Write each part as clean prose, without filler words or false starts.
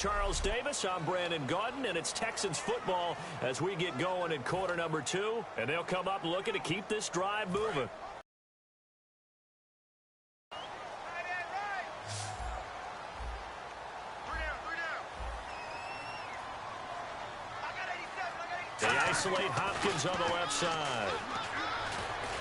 Charles Davis, I'm Brandon Gaudin, and it's Texans football as we get going in quarter number 2, and they'll come up looking to keep this drive moving. They isolate Hopkins on the left side.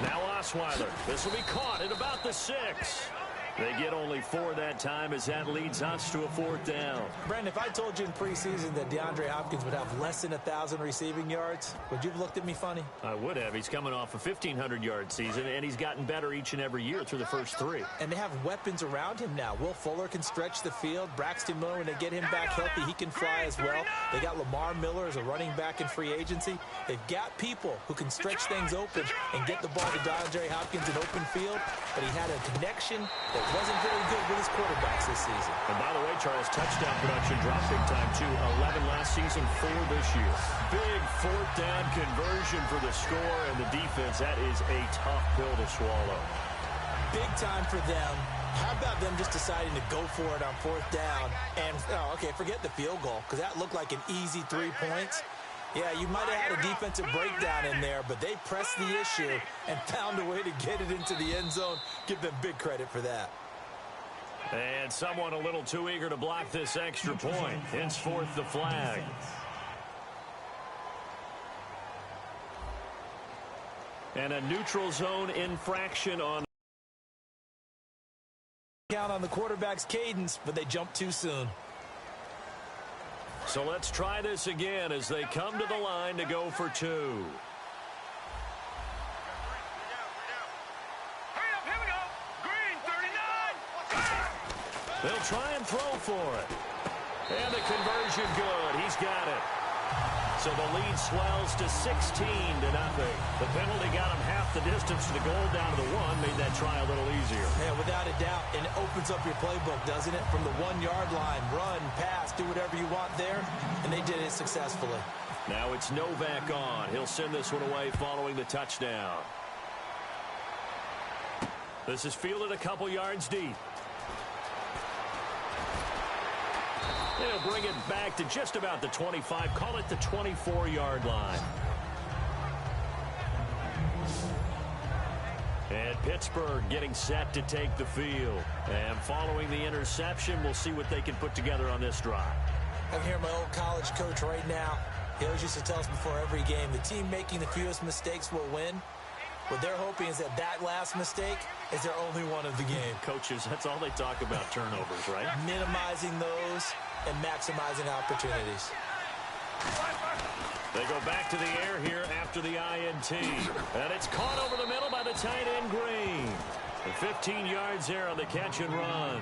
Now Osweiler. This will be caught at about the 6. They get only 4 that time as that leads us to a 4th down. Brandon, if I told you in preseason that DeAndre Hopkins would have less than 1,000 receiving yards, would you have looked at me funny? I would have. He's coming off a 1,500-yard season, and he's gotten better each and every year through the first 3. And they have weapons around him now. Will Fuller can stretch the field. Braxton Miller, when they get him back healthy, he can fly as well. They got Lamar Miller as a running back in free agency. They've got people who can stretch things open and get the ball to DeAndre Hopkins in open field, but he had a connection that wasn't very good with his quarterbacks this season. And by the way, Charles, touchdown production dropped big time too. 11 last season, 4 this year. Big 4th down conversion for the score, and the defense, that is a tough pill to swallow. Big time for them. How about them just deciding to go for it on 4th down? And, okay, forget the field goal, because that looked like an easy 3 points. Yeah, you might have had a defensive breakdown in there, but they pressed the issue and found a way to get it into the end zone. Give them big credit for that. And someone a little too eager to block this extra point. Henceforth, the flag. And a neutral zone infraction on. Count on the quarterback's cadence, but they jumped too soon. So let's try this again as they come to the line to go for 2. They'll try and throw for it. And the conversion good. He's got it. So the lead swells to 16-0. The penalty got him half the distance to the goal, down to the 1. Made that try a little easier. Yeah, without a doubt. And it opens up your playbook, doesn't it? From the 1-yard line, run, pass, do whatever you want there. And they did it successfully. Now it's Novak on. He'll send this one away following the touchdown. This is fielded a couple yards deep. They'll bring it back to just about the 25. Call it the 24-yard line. And Pittsburgh getting set to take the field. And following the interception, we'll see what they can put together on this drive. I can hear my old college coach right now. He always used to tell us before every game, the team making the fewest mistakes will win. What they're hoping is that that last mistake is their only one of the game. Coaches, that's all they talk about, turnovers, right? Minimizing those and maximizing opportunities. They go back to the air here after the INT. And it's caught over the middle by the tight end Green. And 15 yards there on the catch and run.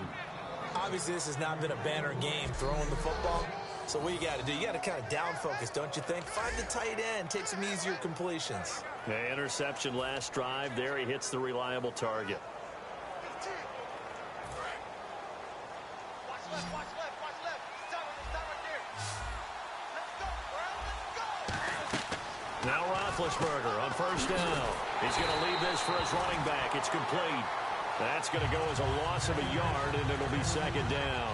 Obviously, this has not been a banner game throwing the football. So what you got to do, you got to kind of down focus, don't you think? Find the tight end, take some easier completions. The interception last drive there. He hits the reliable target. Now Roethlisberger on 1st down. He's going to leave this for his running back. It's complete. That's going to go as a loss of a yard, and it'll be 2nd down.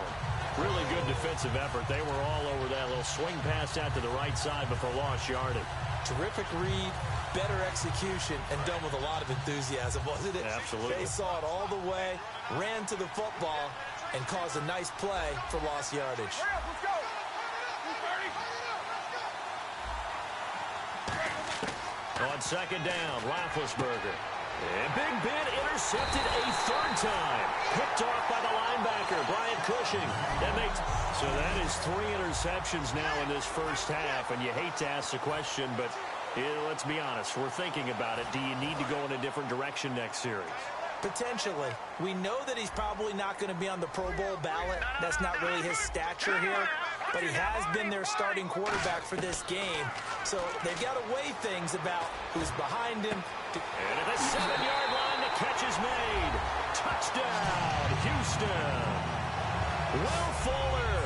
Really good defensive effort. They were all over that little swing pass out to the right side, but for lost yardage. Terrific read, better execution, and done with a lot of enthusiasm, wasn't it? Absolutely. They saw it all the way, ran to the football, and caused a nice play for lost yardage. On 2nd down, Roethlisberger. And Big Ben intercepted a 3rd time. Picked off by the linebacker, Brian Cushing. So that is 3 interceptions now in this first half. And you hate to ask the question, but let's be honest. We're thinking about it. Do you need to go in a different direction next series? Potentially. We know that he's probably not going to be on the Pro Bowl ballot. That's not really his stature here. But he has been their starting quarterback for this game. So they've got to weigh things about who's behind him. And at the 7-yard line, the catch is made. Touchdown, Houston. Will Fuller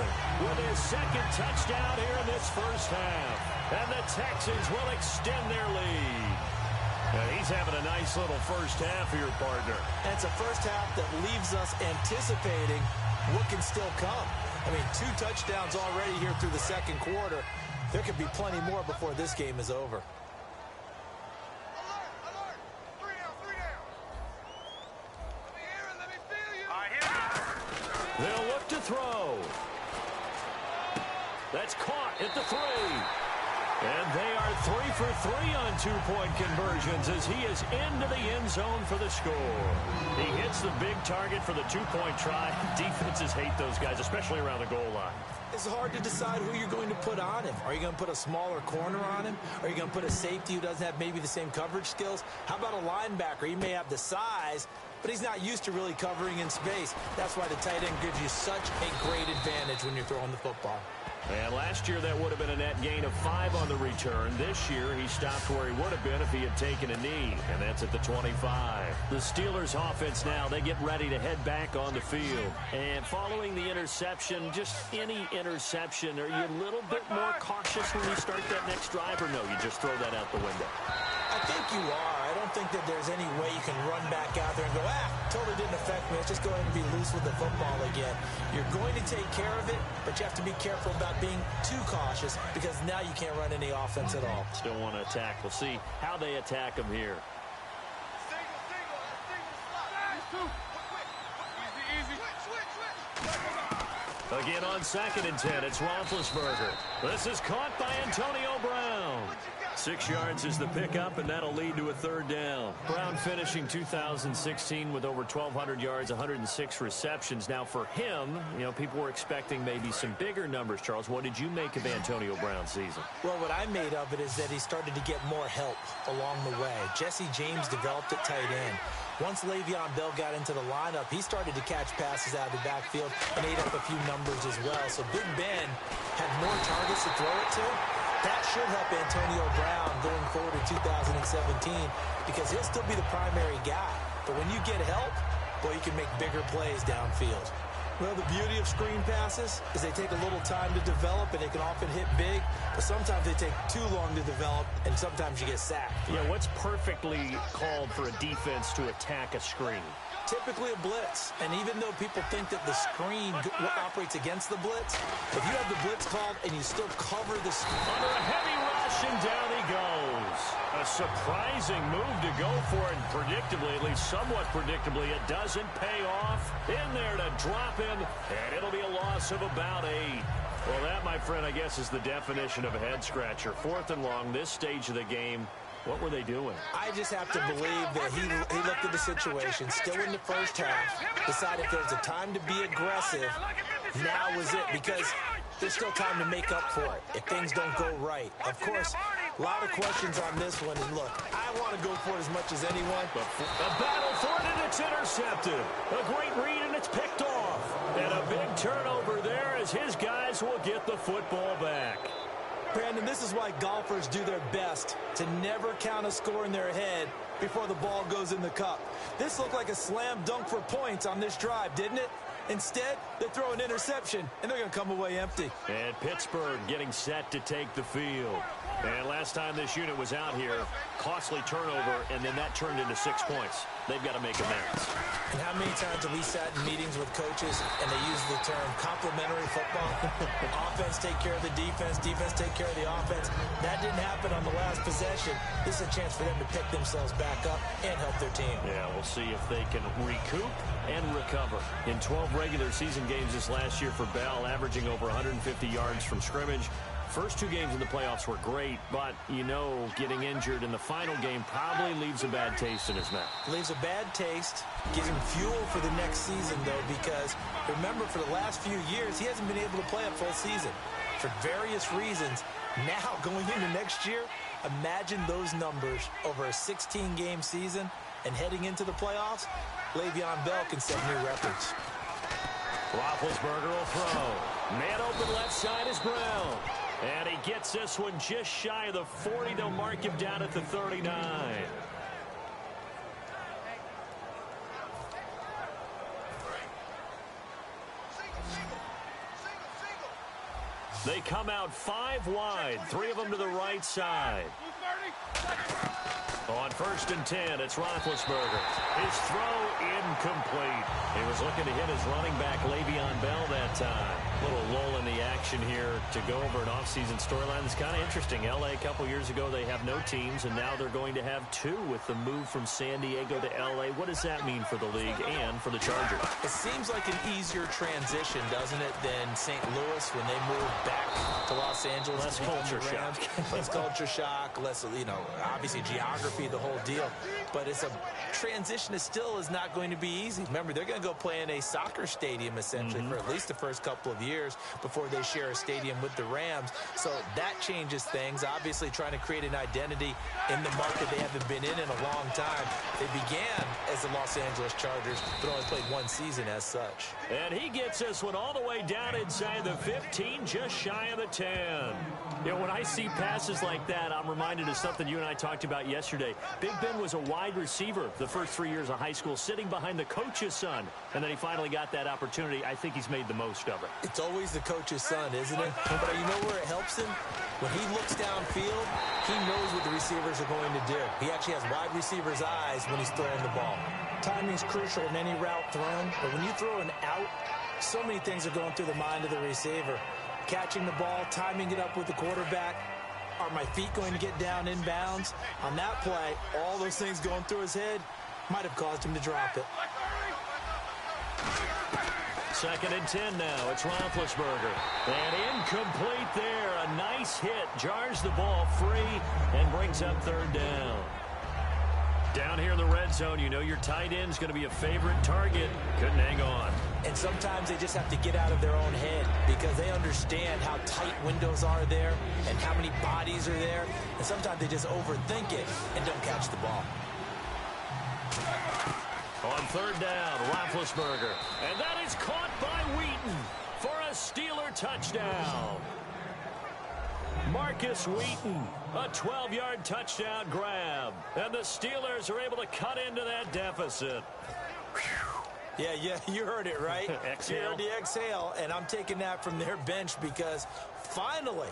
with his 2nd touchdown here in this first half. And the Texans will extend their lead. He's having a nice little first half here, partner. And it's a first half that leaves us anticipating what can still come. I mean, 2 touchdowns already here through the second quarter. There could be plenty more before this game is over. They'll look to throw. That's caught at the 3. And they are 3 for 3 on 2-point conversions as he is into the end zone for the score. He hits the big target for the 2-point try. Defenses hate those guys, especially around the goal line. It's hard to decide who you're going to put on him. Are you going to put a smaller corner on him? Are you going to put a safety who doesn't have maybe the same coverage skills? How about a linebacker? He may have the size, but he's not used to really covering in space. That's why the tight end gives you such a great advantage when you're throwing the football. And last year, that would have been a net gain of 5 on the return. This year, he stopped where he would have been if he had taken a knee, and that's at the 25. The Steelers' offense now, they get ready to head back on the field. And following the interception, just any interception, are you a little bit more cautious when you start that next drive, or no, you just throw that out the window? I think you are. I don't think that there's any way you can run back out there and go, totally didn't affect me. Let's just go ahead and be loose with the football again. You're going to take care of it, but you have to be careful about being too cautious because now you can't run any offense at all. Still want to attack. We'll see how they attack him here. Again on 2nd and 10, it's Roethlisberger. This is caught by Antonio Brown. 6 yards is the pickup, and that'll lead to a 3rd down. Brown finishing 2016 with over 1,200 yards, 106 receptions. Now for him, people were expecting maybe some bigger numbers, Charles. What did you make of Antonio Brown's season? Well, what I made of it is that he started to get more help along the way. Jesse James developed at tight end. Once Le'Veon Bell got into the lineup, he started to catch passes out of the backfield and ate up a few numbers as well. So Big Ben had more targets to throw it to. That should help Antonio Brown going forward in 2017 because he'll still be the primary guy. But when you get help, boy, you can make bigger plays downfield. Well, the beauty of screen passes is they take a little time to develop, and they can often hit big, but sometimes they take too long to develop, and sometimes you get sacked. Yeah, what's perfectly called for a defense to attack a screen? Typically a blitz, and even though people think that the screen operates against the blitz, if you have the blitz called and you still cover the screen. Under a heavy rush, and down he goes. A surprising move to go for it, and predictably, at least somewhat predictably, it doesn't pay off. In there to drop him, and it'll be a loss of about 8. Well, that, my friend, I guess is the definition of a head-scratcher. 4th and long, this stage of the game. What were they doing? I just have to believe that he looked at the situation, still in the first half, decided if there was a time to be aggressive, now was it, because there's still time to make up for it if things don't go right. Of course, a lot of questions on this one, and look, I want to go for it as much as anyone. But a battle for it, and it's intercepted. A great read, and it's picked off. And a big turnover there as his guys will get the football back. Brandon, this is why golfers do their best to never count a score in their head before the ball goes in the cup. This looked like a slam dunk for points on this drive, didn't it? Instead, they throw an interception, and they're going to come away empty. And Pittsburgh getting set to take the field. And last time this unit was out here, costly turnover, and then that turned into 6 points. They've got to make amends. And how many times have we sat in meetings with coaches and they use the term complementary football? Offense take care of the defense, defense take care of the offense. That didn't happen on the last possession. This is a chance for them to pick themselves back up and help their team. Yeah, we'll see if they can recoup and recover. In 12 regular season games this last year for Bell, averaging over 150 yards from scrimmage. First 2 games in the playoffs were great, but, getting injured in the final game probably leaves a bad taste in his mouth. Leaves a bad taste, gives him fuel for the next season, though, because remember, for the last few years, he hasn't been able to play a full season for various reasons. Now, going into next year, imagine those numbers over a 16-game season and heading into the playoffs. Le'Veon Bell can set new records. Roethlisberger will throw. Man open left side is Brown. And he gets this one just shy of the 40. They'll mark him down at the 39. They come out 5 wide, 3 of them to the right side. On 1st and 10, it's Roethlisberger. His throw incomplete. He was looking to hit his running back, Le'Veon Bell, that time. Little lull in the action here to go over an offseason storyline. It's kind of interesting. L.A. a couple years ago, they have no teams, and now they're going to have two with the move from San Diego to L.A. What does that mean for the league and for the Chargers? It seems like an easier transition, doesn't it, than St. Louis when they moved back to Los Angeles. Less culture shock. Less culture shock, less, obviously geography, the whole deal. But it's a transition that still is not going to be easy. Remember, they're going to go play in a soccer stadium, essentially, for at least the first couple of years before they share a stadium with the Rams. So that changes things. Obviously, trying to create an identity in the market they haven't been in a long time. They began as the Los Angeles Chargers, but only played one season as such. And he gets this one all the way down inside the 15, just shy of the 10. When I see passes like that, I'm reminded of something you and I talked about yesterday. Big Ben was a wide receiver the first 3 years of high school, sitting behind the coach's son. And then he finally got that opportunity. I think he's made the most of it. It's always the coach's son, isn't it? But you know where it helps him? When he looks downfield, he knows what the receivers are going to do. He actually has wide receivers' eyes when he's throwing the ball. Timing is crucial in any route thrown, but when you throw an out, so many things are going through the mind of the receiver. Catching the ball, timing it up with the quarterback. Are my feet going to get down inbounds? On that play, all those things going through his head might have caused him to drop it. 2nd and 10 now. It's Roethlisberger. And incomplete there. A nice hit. Jars the ball free and brings up 3rd down. Down here in the red zone, you know your tight end's going to be a favorite target. Couldn't hang on. And sometimes they just have to get out of their own head because they understand how tight windows are there and how many bodies are there. And sometimes they just overthink it and don't catch the ball. On 3rd down, Roethlisberger. And that is caught by Wheaton for a Steeler touchdown. Marcus Wheaton, a 12-yard touchdown grab. And the Steelers are able to cut into that deficit. Yeah, you heard it, right? Exhale. You heard the exhale, and I'm taking that from their bench because finally,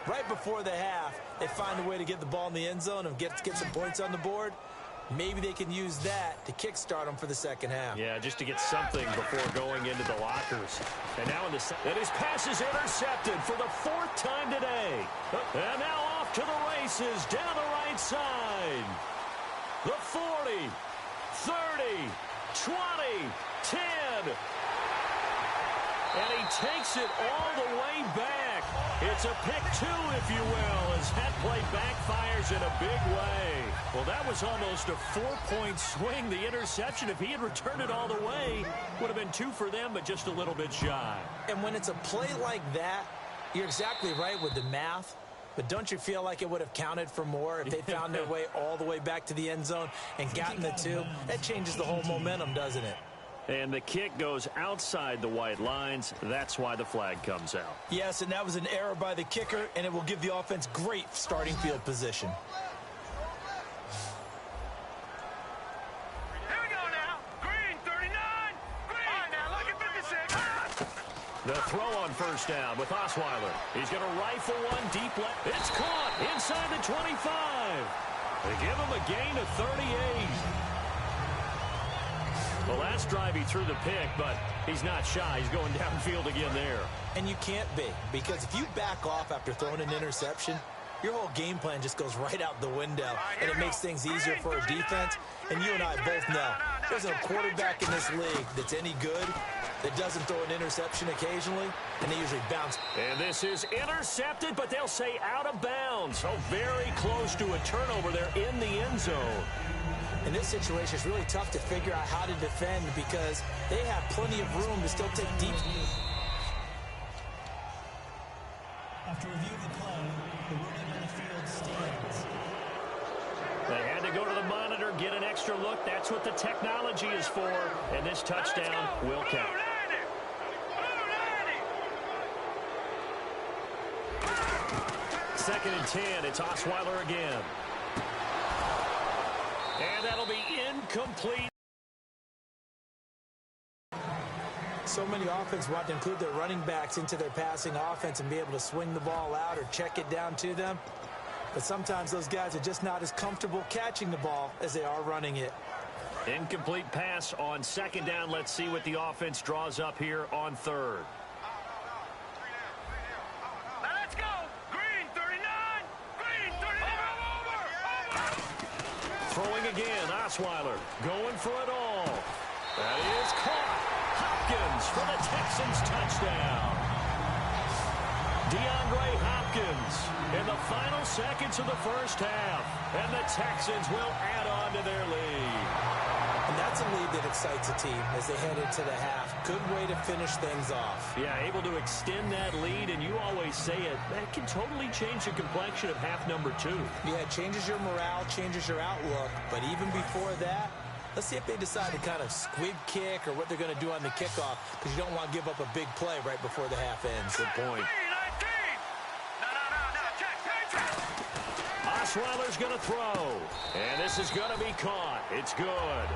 right before the half, they find a way to get the ball in the end zone and get some points on the board. Maybe they can use that to kickstart them for the second half. Yeah, just to get something before going into the lockers. And now in the and his pass is intercepted for the 4th time today. And now off to the races down the right side. The 40, 30, 20, 10. And he takes it all the way back. It's a pick 2, if you will, as that play backfires in a big way. Well, that was almost a 4-point swing. The interception, if he had returned it all the way, would have been 2 for them, but just a little bit shy. And when it's a play like that, you're exactly right with the math. But don't you feel like it would have counted for more if they found their way all the way back to the end zone and gotten the 2? That changes the whole momentum, doesn't it? And the kick goes outside the white lines. That's why the flag comes out. Yes, and that was an error by the kicker, and it will give the offense great starting field position. Here we go now. Green, 39. Green. All right, now look at 56. The throw on 1st down with Osweiler. He's going to rifle one deep left. It's caught inside the 25. They give him a gain of 38. The last drive he threw the pick, but he's not shy. He's going downfield again there. And you can't be, because if you back off after throwing an interception, your whole game plan just goes right out the window, and it makes things easier for a defense. And you and I both know there's a quarterback in this league that's any good that doesn't throw an interception occasionally, and they usually bounce. And this is intercepted, but they'll say out of bounds. So very close to a turnover there in the end zone. In this situation, it's really tough to figure out how to defend because they have plenty of room to still take deep. After review of the play, the ruling on the field stands. They had to go to the monitor, get an extra look. That's what the technology is for. And this touchdown will count. 2nd and 10. It's Osweiler again. And that'll be incomplete. So many offenses want to include their running backs into their passing offense and be able to swing the ball out or check it down to them. But sometimes those guys are just not as comfortable catching the ball as they are running it. Incomplete pass on 2nd down. Let's see what the offense draws up here on 3rd. again. Osweiler going for it all. That is caught. Hopkins for the Texans touchdown. DeAndre Hopkins in the final seconds of the first half. And the Texans will add on to their lead. And that's a lead that excites a team as they head into the half. Good way to finish things off. Yeah, able to extend that lead, and you always say it, that can totally change the complexion of half number 2. Yeah, it changes your morale, changes your outlook. But even before that, let's see if they decide to kind of squib kick or what they're going to do on the kickoff, because you don't want to give up a big play right before the half ends. Good point. Osweiler's going to throw, and this is going to be caught. It's good.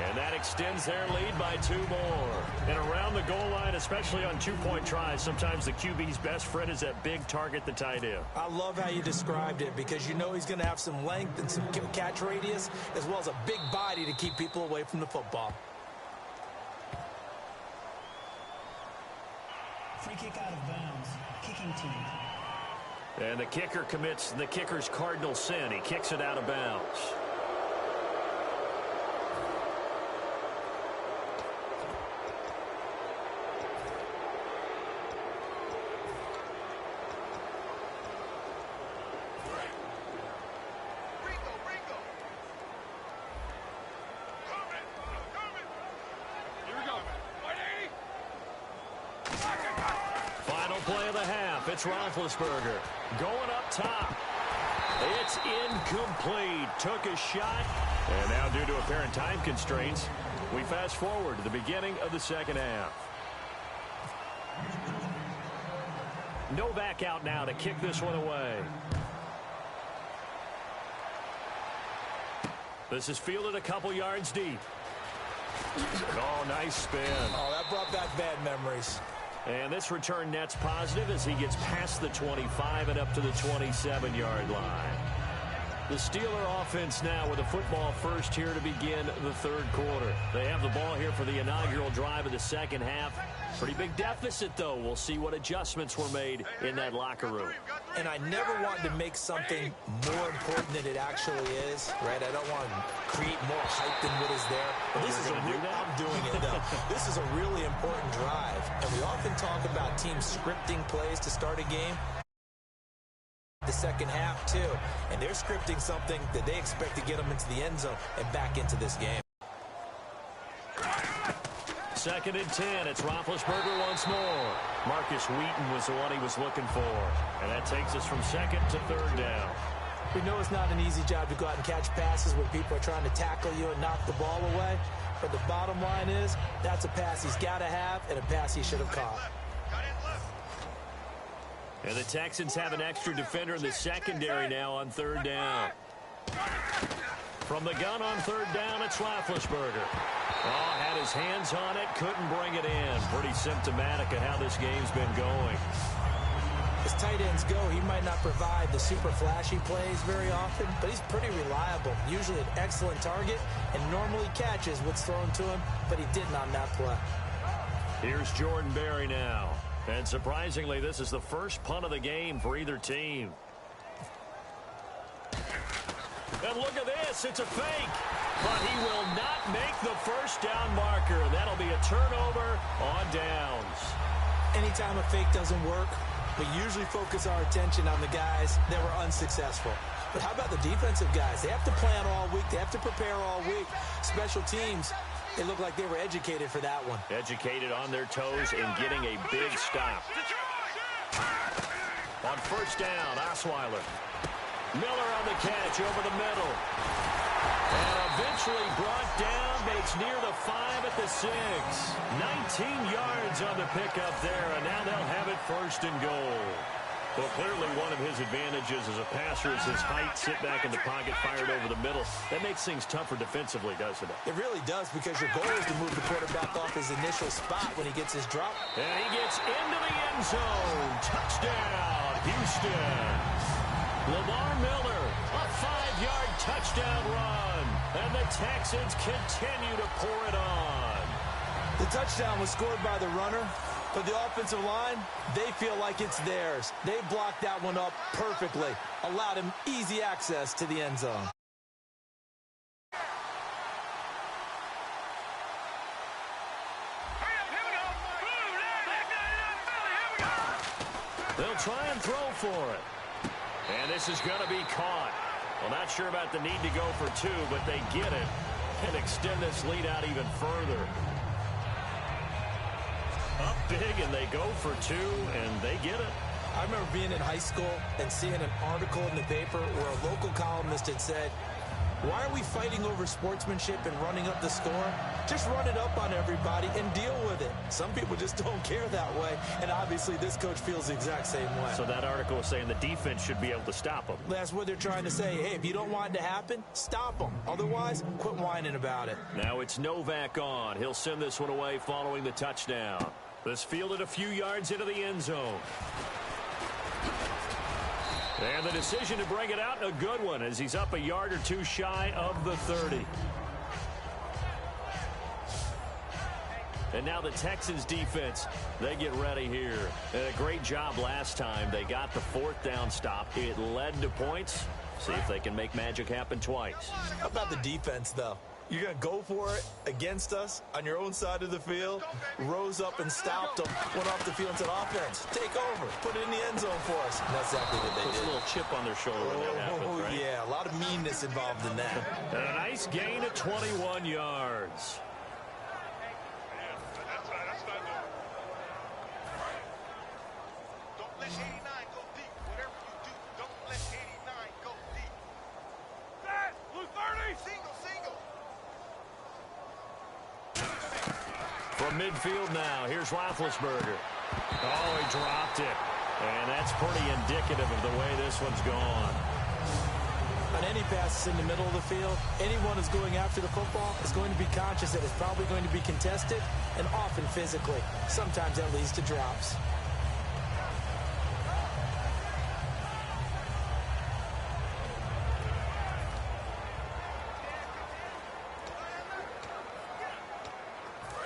And that extends their lead by 2 more. And around the goal line, especially on 2-point tries, sometimes the QB's best friend is that big target, the tight end. I love how you described it, because you know he's going to have some length and some catch radius, as well as a big body to keep people away from the football. Free kick out of bounds. Kicking team. And the kicker commits the kicker's cardinal sin. He kicks it out of bounds. Play of the half. It's Roethlisberger going up top. It's incomplete. Took a shot. And now, due to apparent time constraints, we fast forward to the beginning of the second half. Novak out now to kick this one away. This is fielded a couple yards deep. Oh, nice spin. Oh, that brought back bad memories. And this return net's positive as he gets past the 25 and up to the 27-yard line. The Steeler offense now with a football first here to begin the third quarter. They have the ball here for the inaugural drive of the second half. Pretty big deficit, though. We'll see what adjustments were made in that locker room. And I never want to make something more important than it actually is, right? I don't want to create more hype than what is there. But this is I'm doing it, though. This is a really important drive. And we often talk about teams scripting plays to start a game. The second half, too. And they're scripting something that they expect to get them into the end zone and back into this game. 2nd and 10. It's Roethlisberger once more. Marcus Wheaton was the one he was looking for. And that takes us from 2nd to 3rd down. We know it's not an easy job to go out and catch passes when people are trying to tackle you and knock the ball away. But the bottom line is, that's a pass he's got to have and a pass he should have caught. And the Texans have an extra defender in the secondary now on 3rd down. From the gun on 3rd down, it's Roethlisberger. Oh, had his hands on it, couldn't bring it in. Pretty symptomatic of how this game's been going. As tight ends go, he might not provide the super flashy plays very often, but he's pretty reliable. Usually an excellent target and normally catches what's thrown to him, but he didn't on that play. Here's Jordan Berry now. And surprisingly, this is the first punt of the game for either team. And look at this. It's a fake. But he will not make the first down marker. That'll be a turnover on downs. Anytime a fake doesn't work, we usually focus our attention on the guys that were unsuccessful. But how about the defensive guys? They have to plan all week. They have to prepare all week. Special teams, they look like they were educated for that one. Educated on their toes and getting a big stop. On 1st down, Osweiler. Miller on the catch over the middle. And eventually brought down, but it's near the 5 at the 6. 19 yards on the pickup there, and now they'll have it 1st and goal. Well, clearly one of his advantages as a passer is his height, sit back in the pocket, fired over the middle. That makes things tougher defensively, doesn't it? It really does, because your goal is to move the quarterback off his initial spot when he gets his drop. And he gets into the end zone. Touchdown, Houston. Lamar Miller, a 5-yard touchdown run. And the Texans continue to pour it on. The touchdown was scored by the runner. But the offensive line, they feel like it's theirs. They blocked that one up perfectly. Allowed him easy access to the end zone. They'll try and throw for it. And this is going to be caught. Well, not sure about the need to go for two, but they get it and extend this lead out even further. Up big, and they go for two, and they get it. I remember being in high school and seeing an article in the paper where a local columnist had said, why are we fighting over sportsmanship and running up the score? Just run it up on everybody and deal with it. Some people just don't care that way, and obviously this coach feels the exact same way. So that article is saying the defense should be able to stop them. That's what they're trying to say. Hey, if you don't want it to happen, stop them. Otherwise, quit whining about it. Now it's Novak on. He'll send this one away following the touchdown. This fielded a few yards into the end zone. And the decision to bring it out, a good one, as he's up a yard or two shy of the 30. And now the Texans defense, they get ready here. And a great job last time. They got the fourth down stop. It led to points. See if they can make magic happen twice. How about the defense, though? You're going to go for it against us on your own side of the field, rose up and stopped them, went off the field and said, offense, take over, put it in the end zone for us. And that's exactly what they did. Puts a little chip on their shoulder when that happens, right? Yeah, a lot of meanness involved in that. And a nice gain of 21 yards. Don't let 89 go deep. Whatever you do, don't let 89 go deep. Set! Blue 30! Single. From midfield now, here's Roethlisberger. Oh, he dropped it. And that's pretty indicative of the way this one's gone. On any passes in the middle of the field, anyone who's going after the football is going to be conscious that it's probably going to be contested, and often physically. Sometimes that leads to drops.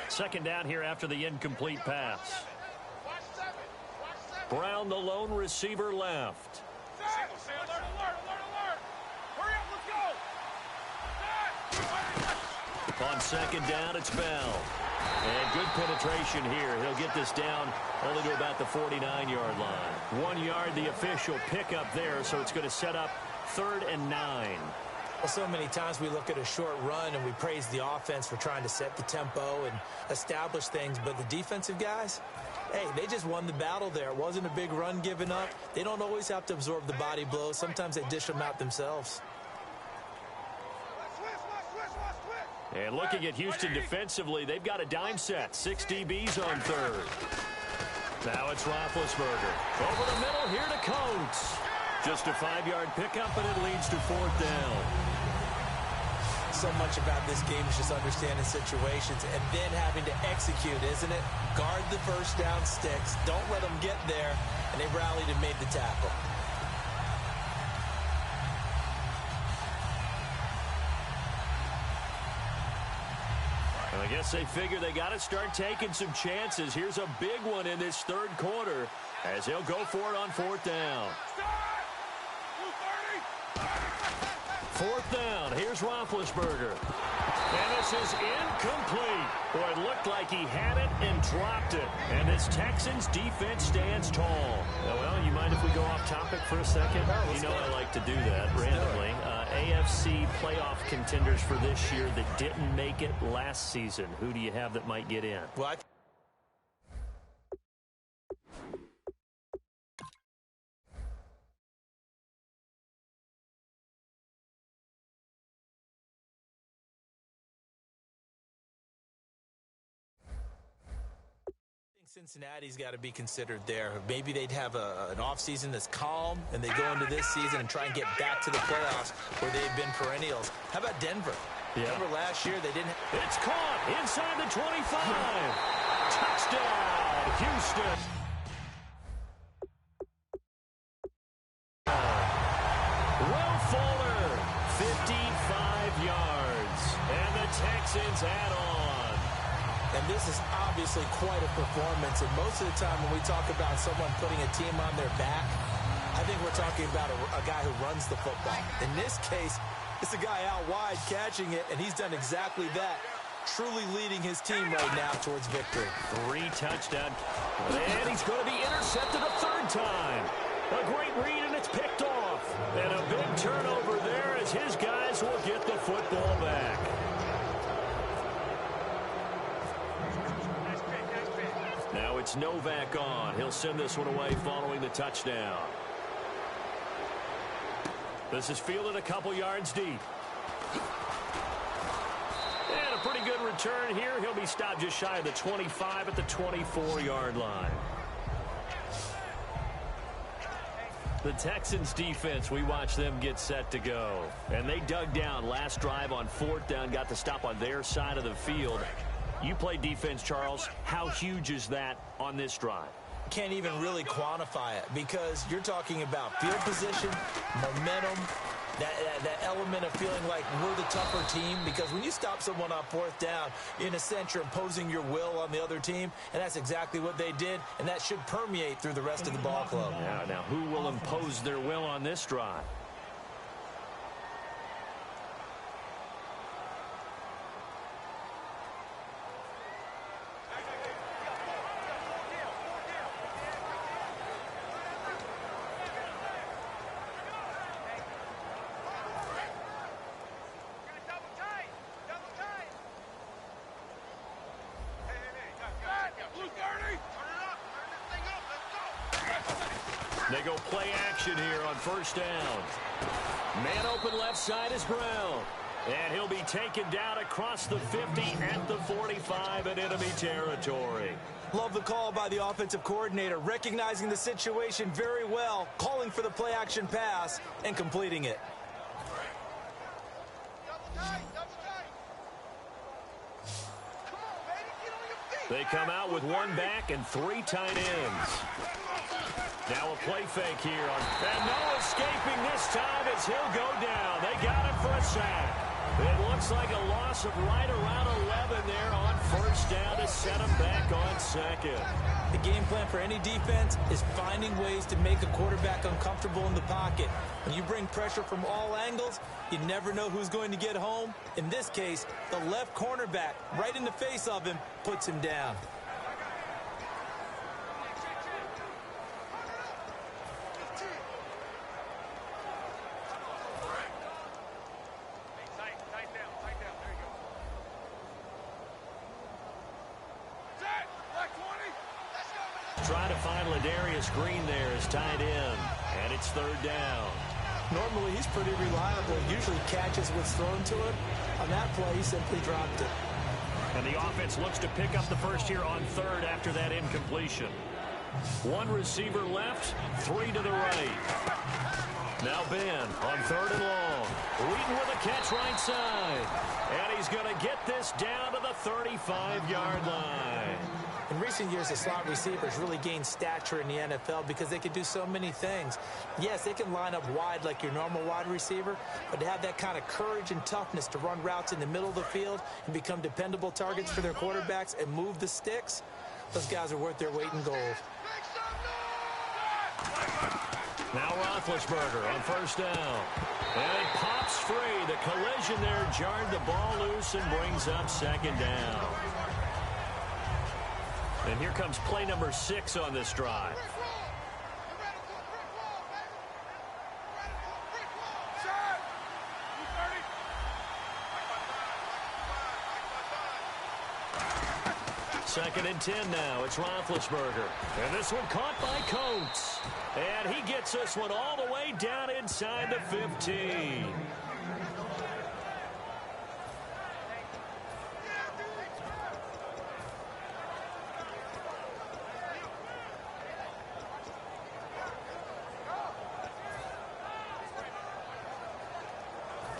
Second down here after the incomplete pass. Brown, the lone receiver, left. On second down, it's Bell. And good penetration here. He'll get this down only to about the 49-yard line. 1 yard, the official pickup there, so it's going to set up 3rd and 9. Well, so many times we look at a short run and we praise the offense for trying to set the tempo and establish things, but the defensive guys, hey, they just won the battle there. It wasn't a big run given up. They don't always have to absorb the body blows. Sometimes they dish them out themselves. And looking at Houston defensively, they've got a dime set. 6 DBs on third. Now it's Roethlisberger. Over the middle here to Coates. Just a 5-yard pickup, and it leads to 4th down. So much about this game is just understanding situations and then having to execute, isn't it? Guard the first down sticks. Don't let them get there. And they rallied and made the tackle. I guess they figure they got to start taking some chances. Here's a big one in this third quarter as they'll go for it on 4th down. 4th down. Here's Roethlisberger. And this is incomplete. Boy, it looked like he had it and dropped it. And this Texans defense stands tall. Well, you mind if we go off topic for a second? You know I like to do that randomly. AFC playoff contenders for this year that didn't make it last season. Who do you have that might get in? Well, Cincinnati's got to be considered there. Maybe they'd have an offseason that's calm, and they go into this season and try and get back to the playoffs where they've been perennials. How about Denver? Yeah. Remember last year they didn't. It's caught inside the 25. Touchdown, Houston. Will Fuller, 55 yards, and the Texans add on. And this is obviously quite a performance. And most of the time when we talk about someone putting a team on their back, I think we're talking about a guy who runs the football. In this case, it's a guy out wide catching it, and he's done exactly that, truly leading his team right now towards victory. 3 touchdowns. And he's going to be intercepted a 3rd time. A great read, and it's picked off. And a big turnover there as his guys will get the football back. Now it's Novak on. He'll send this one away following the touchdown. This is fielded a couple yards deep. And a pretty good return here. He'll be stopped just shy of the 25 at the 24-yard line. The Texans defense, we watch them get set to go. And they dug down last drive on 4th down, got the stop on their side of the field. You play defense, Charles. How huge is that on this drive? Can't even really quantify it because you're talking about field position, momentum, that element of feeling like we're the tougher team, because when you stop someone on 4th down, in a sense you're imposing your will on the other team, and that's exactly what they did, and that should permeate through the rest of the ball club. Yeah, now who will impose their will on this drive? They go play action here on 1st down. Man open left side is Brown. And he'll be taken down across the 50 at the 45 in enemy territory. Love the call by the offensive coordinator, recognizing the situation very well, calling for the play action pass and completing it. They come out with 1 back and 3 tight ends. Now a play fake here. And no escaping this time as he'll go down. They got him for a sack. It looks like a loss of right around 11 there on 1st down to set him back on 2nd. The game plan for any defense is finding ways to make a quarterback uncomfortable in the pocket. When you bring pressure from all angles, you never know who's going to get home. In this case, the left cornerback, right in the face of him, puts him down. Try to find Ladarius Green there as tight end, and it's 3rd down. Normally, he's pretty reliable. Usually catches what's thrown to him. On that play, he simply dropped it. And the offense looks to pick up the first here on 3rd after that incompletion. 1 receiver left, 3 to the right. Now Ben on 3rd and long. Wheaton with a catch right side. And he's going to get this down to the 35-yard line. In recent years, the slot receivers really gained stature in the NFL because they can do so many things. Yes, they can line up wide like your normal wide receiver, but to have that kind of courage and toughness to run routes in the middle of the field and become dependable targets for their quarterbacks and move the sticks, those guys are worth their weight in gold. Now Roethlisberger on 1st down. And it pops free. The collision there jarred the ball loose and brings up 2nd down. And here comes play number 6 on this drive. Second and 10 now. It's Roethlisberger. And this one caught by Coates. And he gets this one all the way down inside the 15.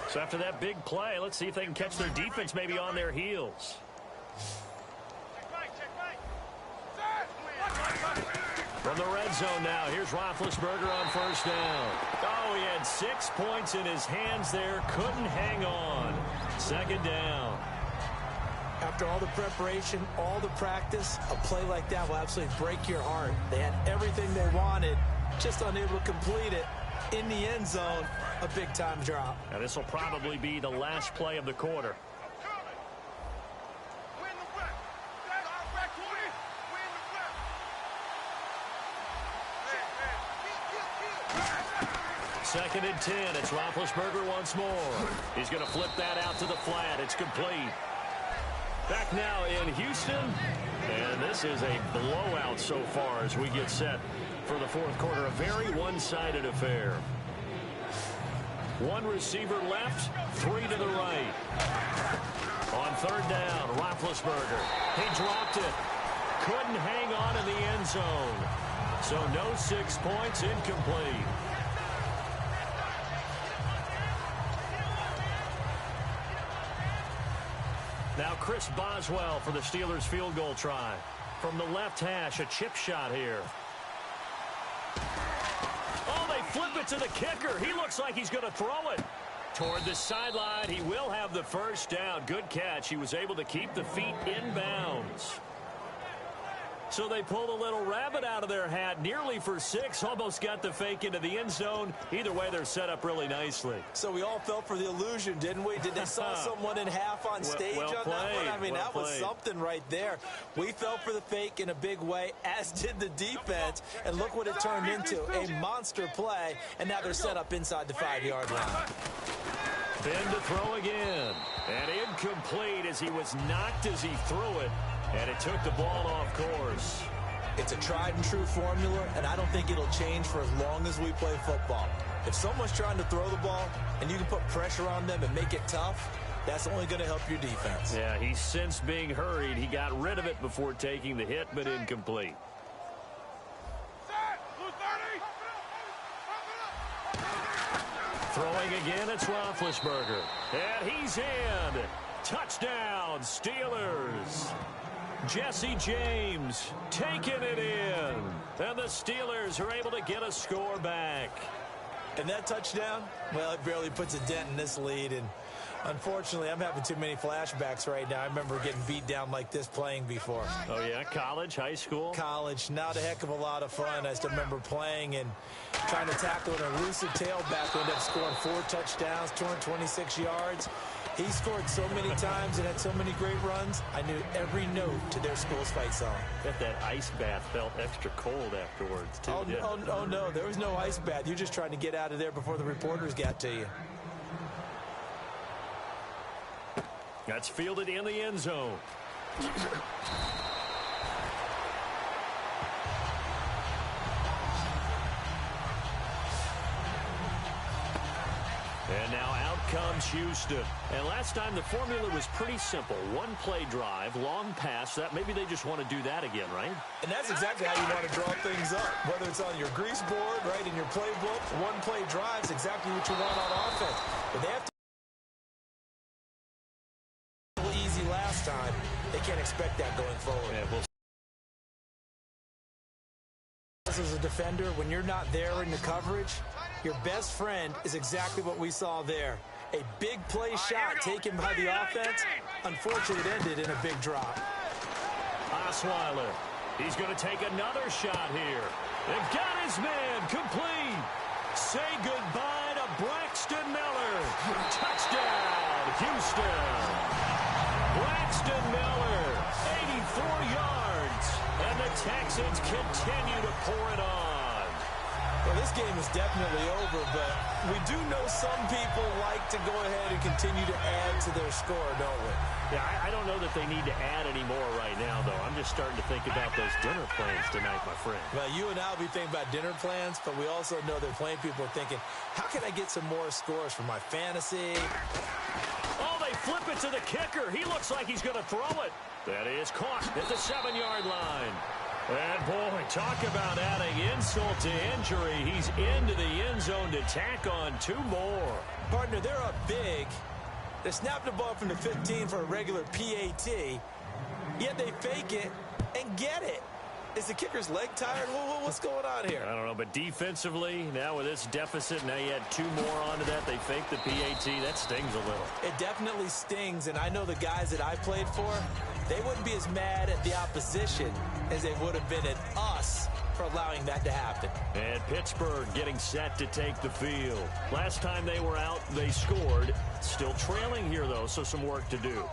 So after that big play, let's see if they can catch their defense maybe on their heels. From the red zone now, here's Roethlisberger on 1st down. Oh, he had 6 points in his hands there. Couldn't hang on. 2nd down. After all the preparation, all the practice, a play like that will absolutely break your heart. They had everything they wanted, just unable to complete it. In the end zone, a big-time drop. Now this will probably be the last play of the quarter. 2nd and 10. It's Roethlisberger once more. He's going to flip that out to the flat. It's complete. Back now in Houston. And this is a blowout so far as we get set for the fourth quarter. A very one-sided affair. One receiver left, 3 to the right. On 3rd down, Roethlisberger. He dropped it. Couldn't hang on in the end zone. So no 6 points, incomplete. Now Chris Boswell for the Steelers field goal try. From the left hash, a chip shot here. Oh, they flip it to the kicker. He looks like he's going to throw it. Toward the sideline, he will have the first down. Good catch. He was able to keep the feet in bounds. So they pulled a little rabbit out of their hat, nearly for 6, almost got the fake into the end zone. Either way, they're set up really nicely. So we all fell for the illusion, didn't we? Did they saw someone in half on stage on that one? I mean, that was something right there. We fell for the fake in a big way, as did the defense. And look what it turned into, a monster play. And now they're set up inside the 5-yard line. Ben to throw again. And incomplete as he was knocked as he threw it. And it took the ball off course. It's a tried and true formula, and I don't think it'll change for as long as we play football. If someone's trying to throw the ball and you can put pressure on them and make it tough, that's only going to help your defense. Yeah, he's since being hurried. He got rid of it before taking the hit, but incomplete. Throwing again, it's Roethlisberger. And he's in. Touchdown, Steelers. Jesse James taking it in. And the Steelers are able to get a score back. And that touchdown, well, it barely puts a dent in this lead. And unfortunately, I'm having too many flashbacks right now. I remember getting beat down like this playing before. Oh, yeah? College, high school? College. Not a heck of a lot of fun. I still remember playing and trying to tackle an elusive tailback who ended up scoring 4 touchdowns, 226 yards. He scored so many times and had so many great runs, I knew every note to their school's fight song. Bet that ice bath felt extra cold afterwards, too. Oh, no, there was no ice bath. You're just trying to get out of there before the reporters got to you. That's fielded in the end zone. And now out comes Houston. And last time the formula was pretty simple. One play drive, long pass. That maybe they just want to do that again, right? And that's exactly how you want to draw things up. Whether it's on your grease board, right, in your playbook, one play drive is exactly what you want on offense. But they have to easy last time. They can't expect that going forward. Yeah, we'll as a defender, when you're not there in the coverage, your best friend is exactly what we saw there. A big play shot taken by the offense. Unfortunately, it ended in a big drop. Osweiler, he's going to take another shot here. They've got his man complete. Say goodbye to Braxton Miller. Touchdown, Houston. Braxton Miller, 84 yards. And the Texans continue to pour it on. Well, this game is definitely over, but we do know some people like to go ahead and continue to add to their score, don't we? Yeah, I don't know that they need to add any more right now, though. I'm just starting to think about those dinner plans tonight, my friend. Well, you and I will be thinking about dinner plans, but we also know that playing people are thinking, how can I get some more scores for my fantasy? Oh, they flip it to the kicker. He looks like he's going to throw it. That is caught at the 7-yard line. And, boy, talk about adding insult to injury. He's into the end zone to tack on 2 more. Partner, they're up big. They snapped the ball from the 15 for a regular PAT, yet they fake it and get it. Is the kicker's leg tired? What's going on here? I don't know, but defensively, now with this deficit, now you add 2 more onto that. They fake the PAT. That stings a little. It definitely stings, and I know the guys that I played for, they wouldn't be as mad at the opposition as they would have been at us for allowing that to happen. And Pittsburgh getting set to take the field. Last time they were out, they scored. Still trailing here, though, so some work to do.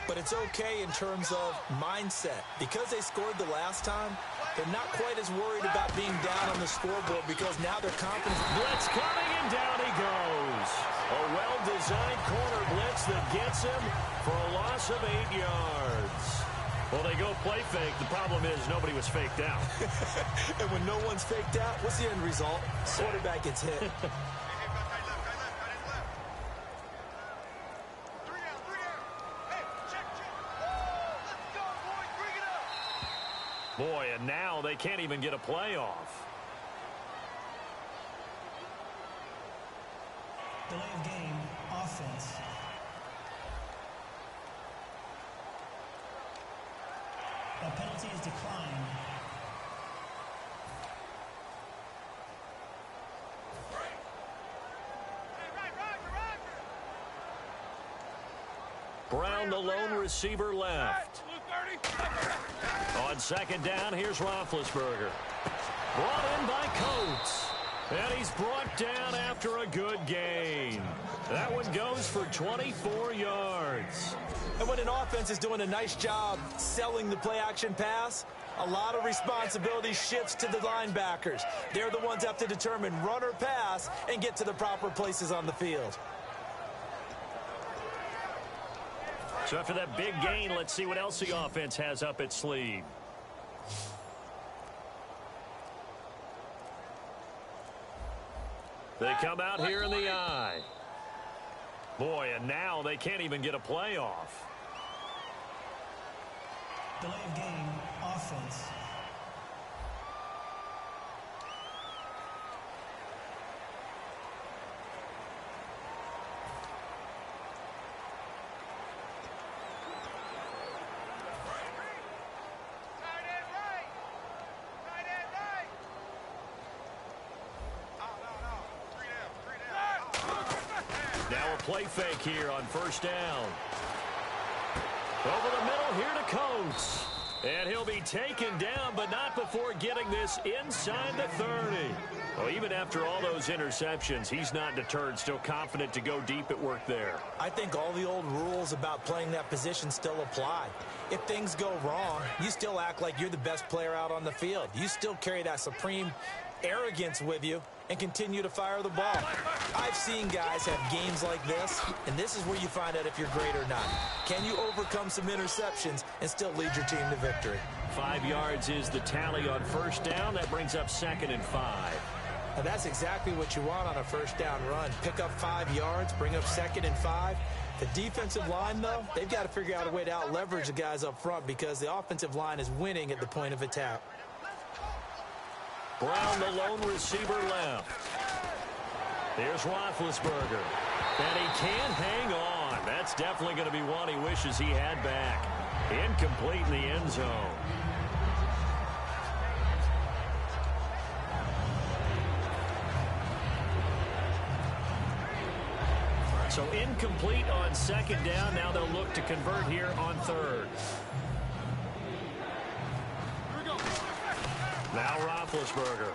But it's okay in terms of mindset. Because they scored the last time, they're not quite as worried about being down on the scoreboard because now they're confident. Blitz coming, and down he goes. A well-designed corner blitz that gets him for a loss of 8 yards. Well, they go play fake. The problem is nobody was faked out. And when no one's faked out, what's the end result? Quarterback gets hit. Boy, and now they can't even get a playoff. Delay of game, offense. A penalty is declined. Brown, the lone receiver, left. On second down, here's Roethlisberger. Brought in by Coates. And he's brought down after a good gain. That one goes for 24 yards. And when an offense is doing a nice job selling the play-action pass, a lot of responsibility shifts to the linebackers. They're the ones that have to determine run or pass and get to the proper places on the field. So after that big gain, let's see what else the offense has up its sleeve. They come out here in the eye. Boy, and now they can't even get a playoff. Delay of game, offense. Play fake here on first down. Over the middle here to Coates. And he'll be taken down, but not before getting this inside the 30. Well, even after all those interceptions, he's not deterred, still confident to go deep at work there. I think all the old rules about playing that position still apply. If things go wrong, you still act like you're the best player out on the field. You still carry that supreme arrogance with you and continue to fire the ball. I've seen guys have games like this, and this is where you find out if you're great or not. Can you overcome some interceptions and still lead your team to victory? 5 yards is the tally on first down. That brings up 2nd and 5. Now that's exactly what you want on a first down run. Pick up 5 yards, bring up 2nd and 5. The defensive line, though, they've got to figure out a way to out-leverage the guys up front because the offensive line is winning at the point of attack. Brown, the lone receiver, left. Here's Roethlisberger. And he can't hang on. That's definitely going to be one he wishes he had back. Incomplete in the end zone. So incomplete on second down. Now they'll look to convert here on third. Now Roethlisberger.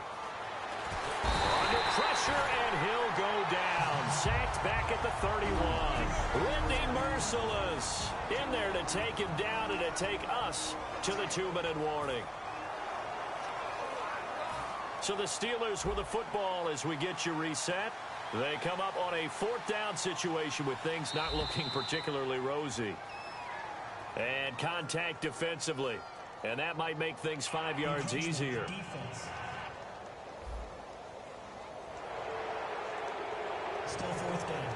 Under pressure, and he'll go down. Sacked back at the 31. Randy Merciless in there to take him down and to take us to the 2-minute warning. So the Steelers with the football as we get you reset. They come up on a 4th down situation with things not looking particularly rosy. And contact defensively. And that might make things 5 yards easier. Defense. Still 4th down.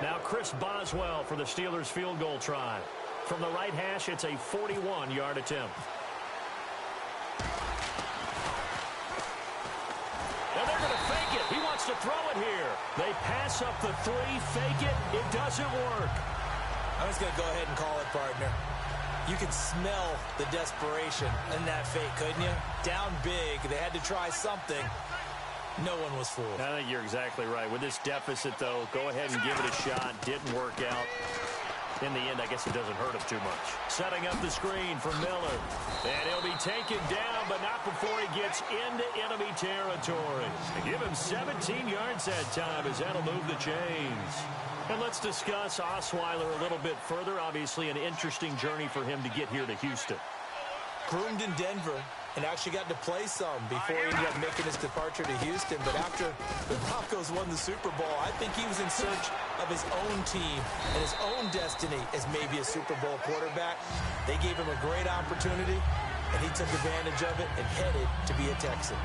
Now Chris Boswell for the Steelers field goal try. From the right hash, it's a 41-yard attempt. And they're going to fake it. He wants to throw it here. They pass up the 3, fake it. It doesn't work. I'm just going to go ahead and call it, partner. You can smell the desperation in that fake, couldn't you? Down big. They had to try something. No one was fooled. I think you're exactly right. With this deficit, though, go ahead and give it a shot. Didn't work out. In the end, I guess it doesn't hurt him too much. Setting up the screen for Miller. And he'll be taken down, but not before he gets into enemy territory. And give him 17 yards that time as that'll move the chains. And let's discuss Osweiler a little bit further. Obviously, an interesting journey for him to get here to Houston. Groomed in Denver and actually got to play some before he ended up making his departure to Houston. But after the Broncos won the Super Bowl, I think he was in search of his own team and his own destiny as maybe a Super Bowl quarterback. They gave him a great opportunity, and he took advantage of it and headed to be a Texan.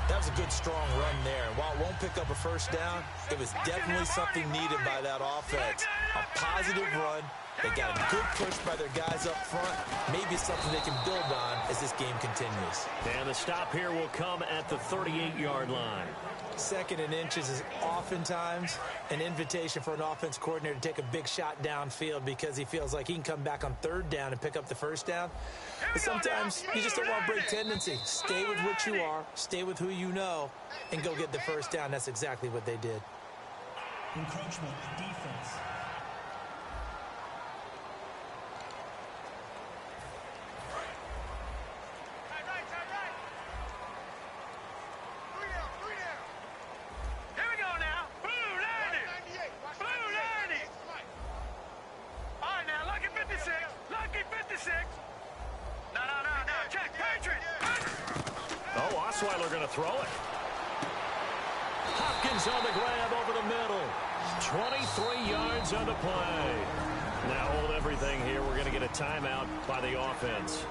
That was a good, strong run there. While it won't pick up a first down, it was definitely something needed by that offense. A positive run. They got a good push by their guys up front. Maybe something they can build on as this game continues. And the stop here will come at the 38-yard line. Second and inches is oftentimes an invitation for an offense coordinator to take a big shot downfield because he feels like he can come back on third down and pick up the first down. But sometimes you just don't want to break tendency. Stay with what you are, stay with who you know, and go get the first down. That's exactly what they did. Encroachment defense. Osweiler going to throw it. Hopkins on the grab over the middle. 23 yards on the play. Now hold everything here. We're going to get a timeout by the offense.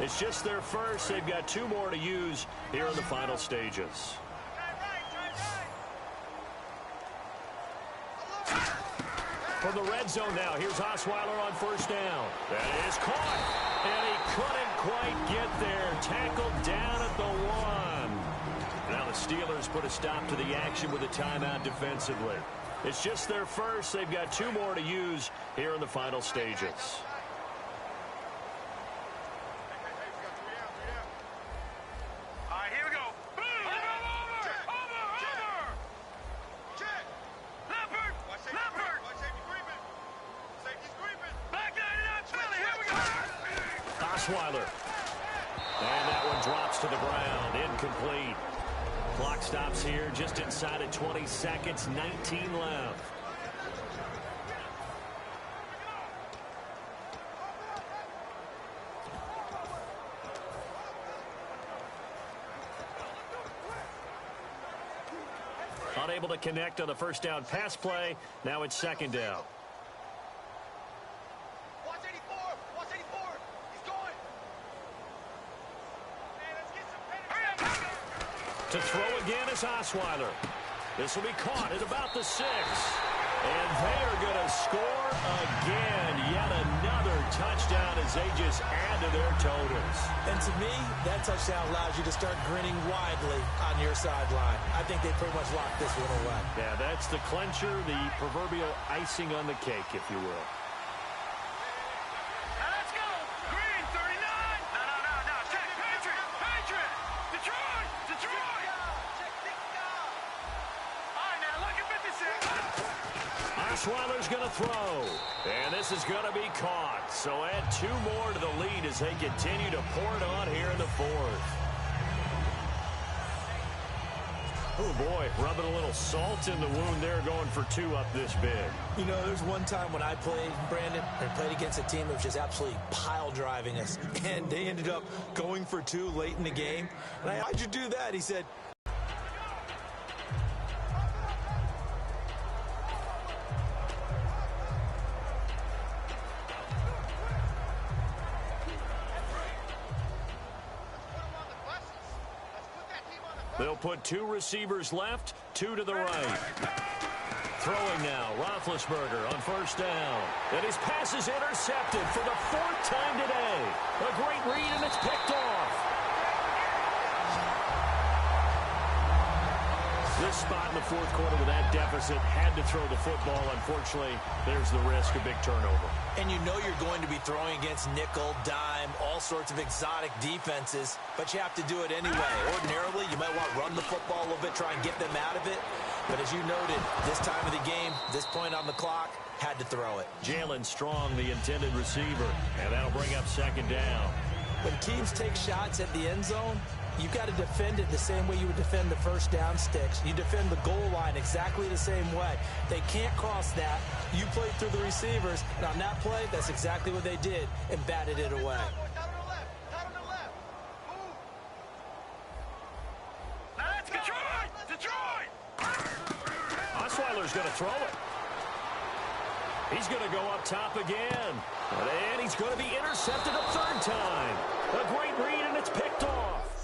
It's just their first. They've got 2 more to use here in the final stages. From the red zone now, here's Osweiler on first down. That is caught, and he couldn't quite get there. Tackled down at the 1. Now the Steelers put a stop to the action with a timeout defensively. It's just their first. They've got 2 more to use here in the final stages. Osweiler. And that one drops to the ground. Incomplete. Clock stops here just inside of 20 seconds. 19 left. Unable to connect on the first down pass play. Now it's second down. To throw again is Osweiler. This will be caught at about the 6. And they are going to score again. Yet another touchdown as they just add to their totals. And to me, that touchdown allows you to start grinning widely on your sideline. I think they pretty much locked this one away. Yeah, that's the clincher, the proverbial icing on the cake, if you will. Osweiler's going to throw, and this is going to be caught. So add 2 more to the lead as they continue to pour it on here in the 4th. Oh, boy, rubbing a little salt in the wound there, going for 2 up this big. You know, there's one time when I played, Brandon, and played against a team that was just absolutely pile driving us, and they ended up going for 2 late in the game. And how'd you do that? He said, they'll put 2 receivers left, 2 to the right. Throwing now, Roethlisberger on first down. And his pass is intercepted for the 4th time today. A great read, and it's picked off. This spot in the 4th quarter with that deficit, had to throw the football. Unfortunately, there's the risk of big turnover. And you know you're going to be throwing against nickel, dime, all sorts of exotic defenses, but you have to do it anyway. Ordinarily, you might want to run the football a little bit, try and get them out of it. But as you noted, this time of the game, this point on the clock, had to throw it. Jalen Strong, the intended receiver, and that'll bring up second down. When teams take shots at the end zone, You've got to defend it the same way you would defend the first down sticks. You defend the goal line exactly the same way. They can't cross that. You played through the receivers, and on that play, that's exactly what they did and batted it away. Osweiler's going to throw it. He's going to go up top again. And he's going to be intercepted a third time. A great read, and it's picked off.